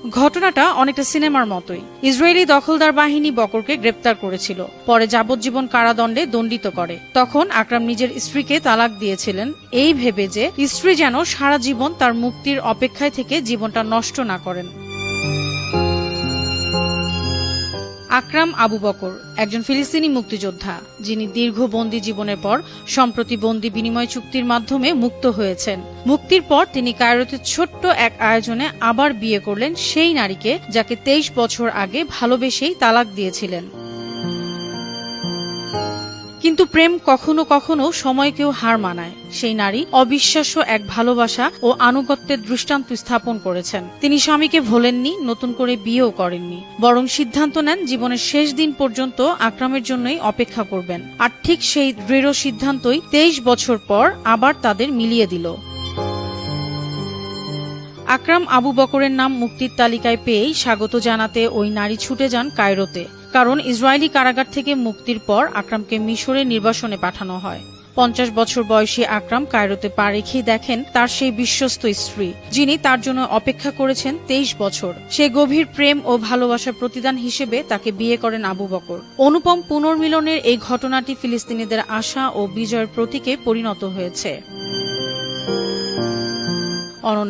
ঘটনাটা অনেকটা সিনেমার মতোই। ইসরায়েলি দখলদার বাহিনী বকরকে গ্রেপ্তার করেছিল, পরে যাবজ্জীবন কারাদণ্ডে দণ্ডিত করে। তখন আকরাম নিজের স্ত্রীকে তালাক দিয়েছিলেন, এই ভেবে যে স্ত্রী যেন সারা জীবন তার মুক্তির অপেক্ষায় থেকে জীবনটা নষ্ট না করেন। আকরাম আবু বকর একজন ফিলিস্তিনি মুক্তিযোদ্ধা, যিনি দীর্ঘ বন্দী জীবনের পর সম্প্রতি বন্দী বিনিময় চুক্তির মাধ্যমে মুক্ত হয়েছেন। মুক্তির পর তিনি কায়রোতে ছোট্ট এক আয়োজনে আবার বিয়ে করলেন সেই নারীকে, যাকে 23 বছর আগে ভালোবেসেই তালাক দিয়েছিলেন। কিন্তু প্রেম কখনো কখনো সময়কেও হার মানায়। সেই নারী অবিশ্বাস্য এক ভালোবাসা ও আনুগত্যের দৃষ্টান্ত স্থাপন করেছেন। তিনি স্বামীকে ভোলেননি, নতুন করে বিয়েও করেননি, বরং সিদ্ধান্ত নেন জীবনের শেষ দিন পর্যন্ত আকরামের জন্যই অপেক্ষা করবেন। আর ঠিক সেই দৃঢ় সিদ্ধান্তই 23 বছর পর আবার তাদের মিলিয়ে দিল। আকরাম আবু বকরের নাম মুক্তির তালিকায় পেয়েই স্বাগত জানাতে ওই নারী ছুটে যান কায়রোতে, কারণ ইসরায়েলি কারাগার থেকে মুক্তির পর আকরামকে মিশরে নির্বাসনে পাঠানো হয়। 50 বছর বয়সী আকরাম কায়রোতে পা রেখেই দেখেন তার সেই বিশ্বস্ত স্ত্রী, যিনি তার জন্য অপেক্ষা করেছেন 23 বছর। সেই গভীর প্রেম ও ভালোবাসার প্রতিদান হিসেবে তাকে বিয়ে করেন আবু বকর। অনুপম পুনর্মিলনের এই ঘটনাটি ফিলিস্তিনিদের আশা ও বিজয়ের প্রতীকে পরিণত হয়েছে। অনন্যা।